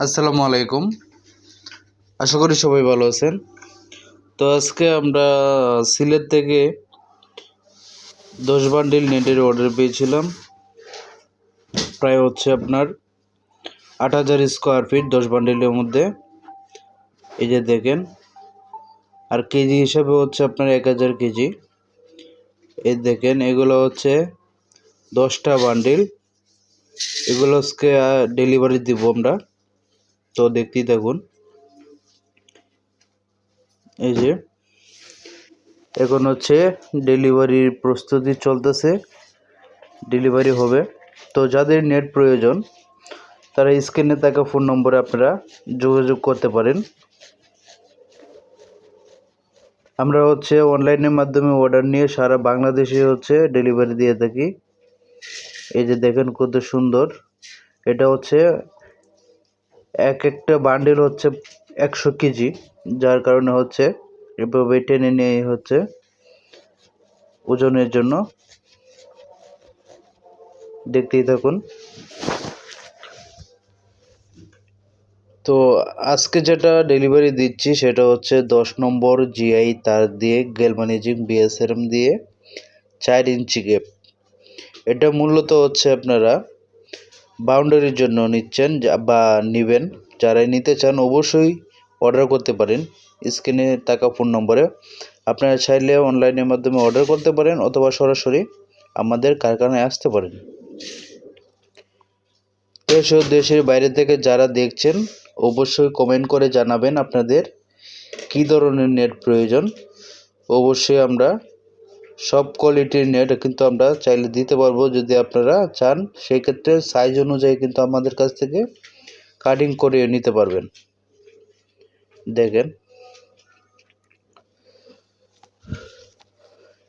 আসসালামু আলাইকুম। আশা করি সবাই ভালো আছেন। তো আজকে আমরা সিলেট থেকে 10 বান্ডিল নেটের অর্ডার পেয়েছিলাম। প্রায় হচ্ছে আপনার 8,000 স্কোয়ার ফিট 10 বান্ডিলের মধ্যে। এই যে দেখেন, আর কেজি হিসাবে হচ্ছে আপনার 1000 কেজি। এই দেখেন, এগুলো হচ্ছে 10টা বান্ডিল। এগুলো আজকে ডেলিভারি দিব আমরা। তো দেখতেই থাকুন। এই যে এখন হচ্ছে ডেলিভারির প্রস্তুতি চলতেছে, ডেলিভারি হবে। তো যাদের নেট প্রয়োজন তারা স্ক্রিনে থাকা ফোন নম্বরে আপনারা যোগাযোগ করতে পারেন। আমরা হচ্ছে অনলাইনের মাধ্যমে অর্ডার নিয়ে সারা বাংলাদেশে হচ্ছে ডেলিভারি দিয়ে থাকি। এই যে দেখেন কত সুন্দর। এটা হচ্ছে এক একটা বান্ডিল হচ্ছে 100 কেজি, যার কারণে হচ্ছে এভাবে টেনে নিয়ে হচ্ছে ওজনের জন্য। দেখতেই থাকুন। তো আজকে যেটা ডেলিভারি দিচ্ছি সেটা হচ্ছে 10 নম্বর জিআই তার দিয়ে গ্যালভানিজিং বিএসআরএম দিয়ে 4 ইঞ্চি গ্যাপ। এটা মূলত হচ্ছে আপনারা বাউন্ডারির জন্য নিচ্ছেন বা নেবেন। যারাই নিতে চান অবশ্যই অর্ডার করতে পারেন স্ক্রিনে থাকা ফোন নম্বরে। আপনারা চাইলে অনলাইনের মাধ্যমে অর্ডার করতে পারেন অথবা সরাসরি আমাদের কারখানায় আসতে পারেন। দেশ ও দেশের বাইরে থেকে যারা দেখছেন অবশ্যই কমেন্ট করে জানাবেন আপনাদের কী ধরনের নেট প্রয়োজন। অবশ্যই আমরা সব কোয়ালিটির নেট কিন্তু আমরা চাইলে দিতে পারবো যদি আপনারা চান। সেই ক্ষেত্রে সাইজ অনুযায়ী কিন্তু আমাদের কাছ থেকে কাটিং করে নিতে পারবেন। দেখেন,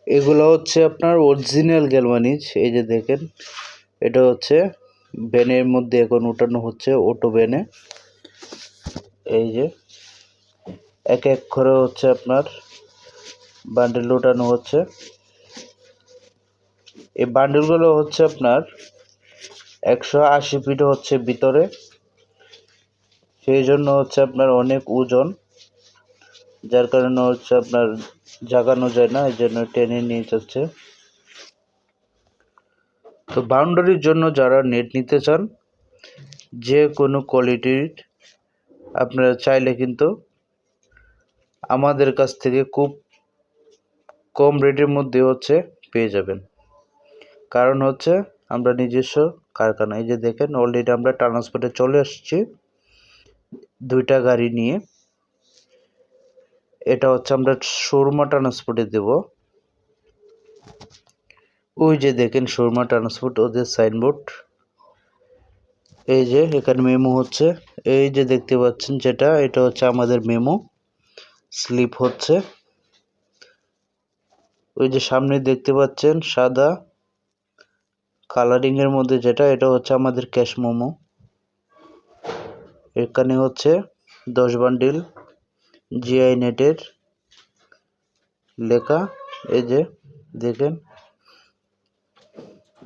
এগুলো হচ্ছে আপনার অরিজিনাল গ্যালভানিজ। এই যে দেখেন, এটা হচ্ছে ভ্যানের মধ্যে এখন উঠানো হচ্ছে, অটো ভ্যানে। এই যে এক এক করে হচ্ছে আপনার বান্ডেল উঠানো হচ্ছে। এই বান্ডেলগুলো হচ্ছে আপনার 180 ফিট হচ্ছে ভিতরে, সেই জন্য হচ্ছে আপনার অনেক ওজন, যার কারণে হচ্ছে আপনার জাগানো যায় না, এই জন্য টেনে নিয়ে যাচ্ছে। তো বাউন্ডারির জন্য যারা নেট নিতে চান যে কোনো কোয়ালিটির আপনারা চাইলে কিন্তু আমাদের কাছ থেকে খুব কম রেটের মধ্যে হচ্ছে পেয়ে যাবেন। কারণ হচ্ছে আমরা নিজস্ব কারখানা। এই যে দেখেন, অলরেডি আমরা ট্রান্সপোর্টে চলে আসছি 2টা গাড়ি নিয়ে। এটা হচ্ছে আমরা শোরুমা ট্রান্সপোর্টে দেব। ওই যে দেখেন শোরুমা ট্রান্সপোর্ট, ওদের সাইনবোর্ড। এই যে এখানে মেমো হচ্ছে, এই যে দেখতে পাচ্ছেন যেটা, এটা হচ্ছে আমাদের মেমো স্লিপ হচ্ছে। ওই যে সামনে দেখতে পাচ্ছেন সাদা কালারিং এর মধ্যে যেটা, এটা হচ্ছে আমাদের ক্যাশ মোমো। এখানে হচ্ছে 10 বান্ডিল জিআই নেটের লেখা। এই যে দেখেন,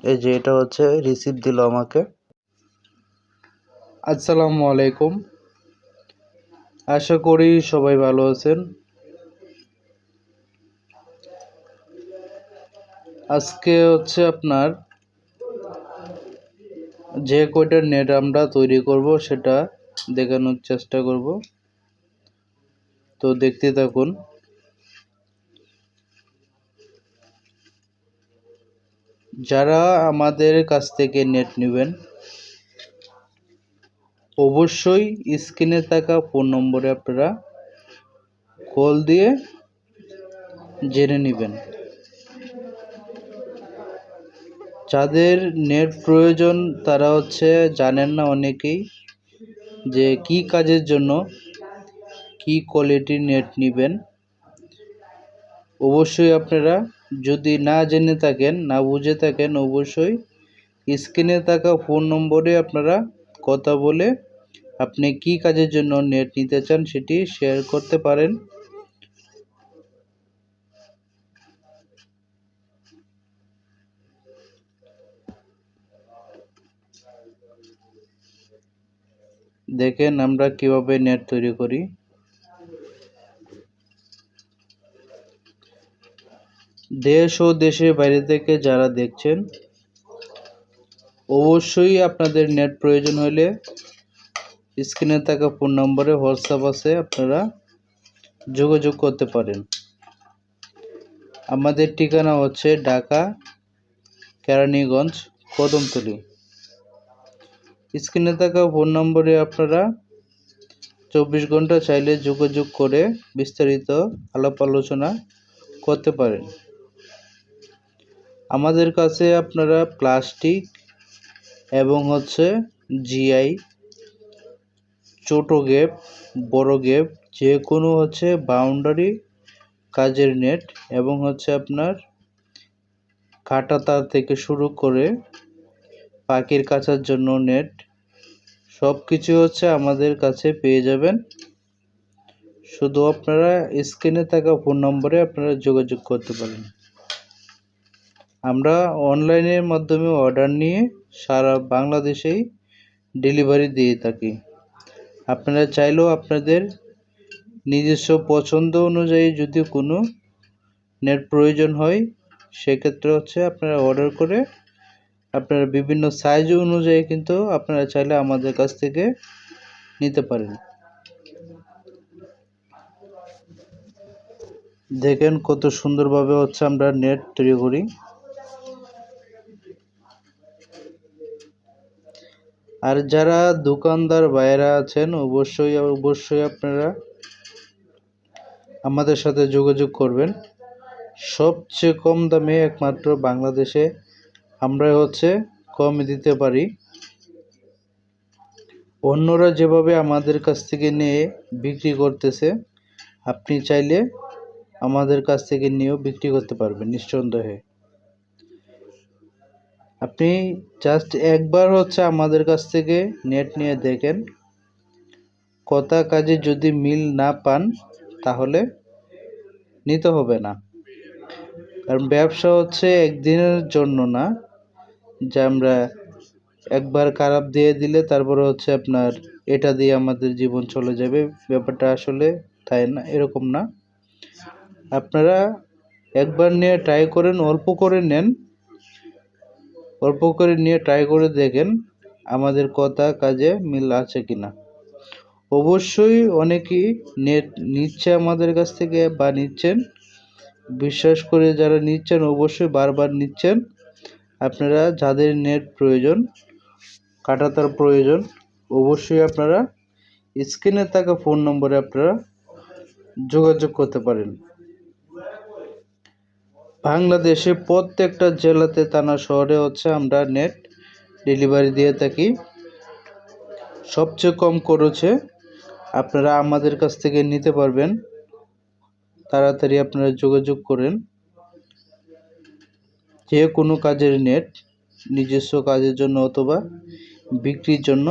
এই যে এটা হচ্ছে রিসিপ্ট দিল আমাকে। আসসালামু আলাইকুম। আশা করি সবাই ভালো আছেন। আজকে হচ্ছে আপনার যে কয়টা নেট আমরা তৈরি করব সেটা দেখানোর চেষ্টা করব। তো দেখতে থাকুন। যারা আমাদের কাছ থেকে নেট নেবেন অবশ্যই স্ক্রিনে থাকা ফোন নম্বরে আপনারা কল দিয়ে জেনে নেবেন। যাদের নেট প্রয়োজন তারা হচ্ছে জানেন না অনেকেই যে কি কাজের জন্য কি কোয়ালিটির নেট নেবেন। অবশ্যই আপনারা যদি না জেনে থাকেন, না বুঝে থাকেন, অবশ্যই স্ক্রিনে থাকা ফোন নম্বরে আপনারা কথা বলে আপনি কি কাজের জন্য নেট নিতে চান সেটি শেয়ার করতে পারেন। দেখেন আমরা কিভাবে নেট তৈরি করি। দেশ ও দেশের বাইরে থেকে যারা দেখছেন, অবশ্যই আপনাদের নেট প্রয়োজন হলে স্ক্রিনে থাকা ফোন নম্বরে হোয়াটসঅ্যাপ আছে, আপনারা যোগাযোগ করতে পারেন। আমাদের ঠিকানা হচ্ছে ঢাকা কেরানীগঞ্জ কদমতলী। স্ক্রিনে থাকা ফোন নম্বরে আপনারা 24 ঘন্টা চাইলে যোগাযোগ করে বিস্তারিত আলাপ আলোচনা করতে পারেন। আমাদের কাছে আপনারা প্লাস্টিক এবং জিআই, ছোট গেপ, বড় গেপ, যে কোনো বাউন্ডারি কাজের নেট এবং আপনার কাঁটা তার থেকে শুরু করে পাখির কাছার জন্য নেট, সব কিছু আমাদের কাছে পেয়ে যাবেন। শুধু আপনারা স্ক্রিনে থাকা ফোন নম্বরে আপনারা যোগাযোগ করতে পারেন। আমরা অনলাইনের মাধ্যমে অর্ডার নিয়ে সারা বাংলাদেশেই ডেলিভারি দিয়ে থাকি। আপনারা চাইলেও আপনাদের নিজস্ব পছন্দ অনুযায়ী যদি কোনো নেট প্রয়োজন হয়, সেক্ষেত্রে আপনারা অর্ডার করে আপনারা বিভিন্ন সাইজ অনুযায়ী কিন্তু আপনারা চাইলে আমাদের কাছ থেকে নিতে পারেন। দেখেন কত সুন্দরভাবে আমরা নেট তৈরি করি। আর যারা দোকানদার ভাইয়েরা আছেন, অবশ্যই আপনারা আমাদের সাথে যোগাযোগ করবেন। সবচেয়ে কম দামে একমাত্র বাংলাদেশে আমরা কম দিতে পারি। অন্যরা যেভাবে আমাদের কাছ থেকে নিয়ে বিক্রি করতেছে, আপনি চাইলে আমাদের কাছ থেকে নিয়েও বিক্রি করতে পারবেন নিঃসন্দেহে। আপনি জাস্ট একবার আমাদের কাছ থেকে নেট নিয়ে দেখেন, কথা কাজে যদি মিল না পান তাহলে নিতে হবে না। কারণ ব্যবসা একদিনের জন্য না, যে আমরা একবার খারাপ দিয়ে দিলে তারপরে আপনার এটা দিয়ে আমাদের জীবন চলে যাবে, ব্যাপারটা আসলে তাই না, এরকম না। আপনারা একবার নিয়ে ট্রাই করেন, অল্প করে নেন, অল্প করে নিয়ে ট্রাই করে দেখেন আমাদের কথা কাজে মিল আছে কিনা। অবশ্যই অনেকেই নেট নিচ্ছে আমাদের কাছ থেকে বা নিচ্ছেন, বিশ্বাস করে যারা নিচ্ছেন অবশ্যই বারবার নিচ্ছেন। আপনারা যাদের নেট প্রয়োজন, কাঁটাতার প্রয়োজন, অবশ্যই আপনারা স্ক্রিনে থাকা ফোন নম্বরে আপনারা যোগাযোগ করতে পারেন। বাংলাদেশে প্রত্যেকটা জেলাতে, থানা, শহরে আমরা নেট ডেলিভারি দিয়ে থাকি। সবচেয়ে কম খরচে আপনারা আমাদের কাছ থেকে নিতে পারবেন। তাড়াতাড়ি আপনারা যোগাযোগ করেন। যে কোনো কাজের নেট, নিজস্ব কাজের জন্য অথবা বিক্রির জন্য,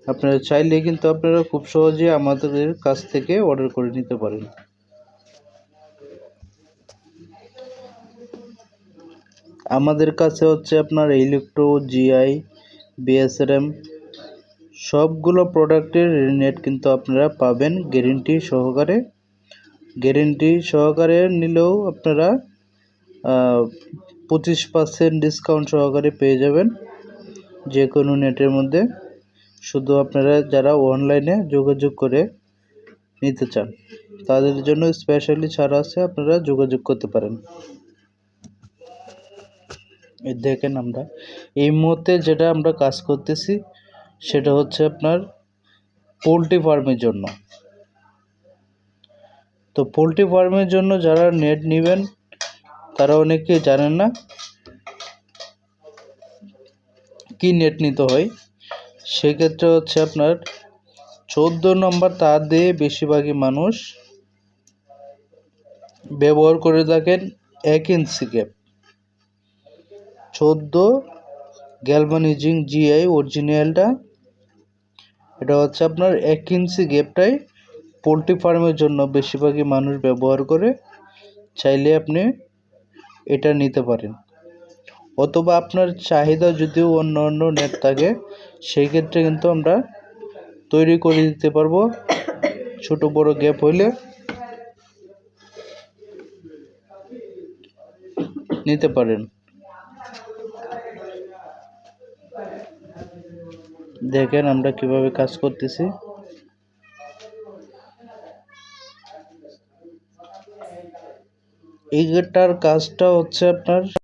আপনারা চাইলে কিন্তু আপনারা খুব সহজে আমাদের কাছ থেকে অর্ডার করে নিতে পারেন। আমাদের কাছে আপনার ইলেকট্রো, জিআই, বিএসআরএম সবগুলো প্রোডাক্টের নেট কিন্তু আপনারা পাবেন গ্যারেন্টি সহকারে। গ্যারেন্টি সহকারে নিলেও আপনারা 25% ডিসকাউন্ট সহকারে পেয়ে যাবেন যে কোনো নেটের মধ্যে। শুধু আপনারা যারা অনলাইনে যোগাযোগ করে নিতে চান তাদের জন্য স্পেশালি ছাড় আছে, আপনারা যোগাযোগ করতে পারেন। দেখেন আমরা এই মুহূর্তে যেটা আমরা কাজ করতেছি সেটা আপনার পোলট্রি ফার্মের জন্য। তো পোলট্রি ফার্মের জন্য যারা নেট নেবেন তারা অনেকে জানেন না কি নেট নিতে হয়। সেক্ষেত্রে আপনার 14 নম্বর তার দিয়ে বেশিরভাগই মানুষ ব্যবহার করে থাকেন 1 ইঞ্চি গ্যাপ। 14 গ্যালভানিজিং জিআই অরিজিনালটা, এটা আপনার 1 ইঞ্চি গ্যাপটাই পোলট্রি ফার্মের জন্য বেশিরভাগই মানুষ ব্যবহার করে। চাইলে আপনি এটা নিতে পারেন, অথবা আপনার চাহিদা যদিও অন্য নেট থাকে সেই ক্ষেত্রে কিন্তু আমরা তৈরি করে দিতে পারবো। ছোট বড় গ্যাপ হইলে নিতে পারেন। দেখেন আমরা কিভাবে কাজ করতেছি। এই গেটটার কাজটা হচ্ছে আপনার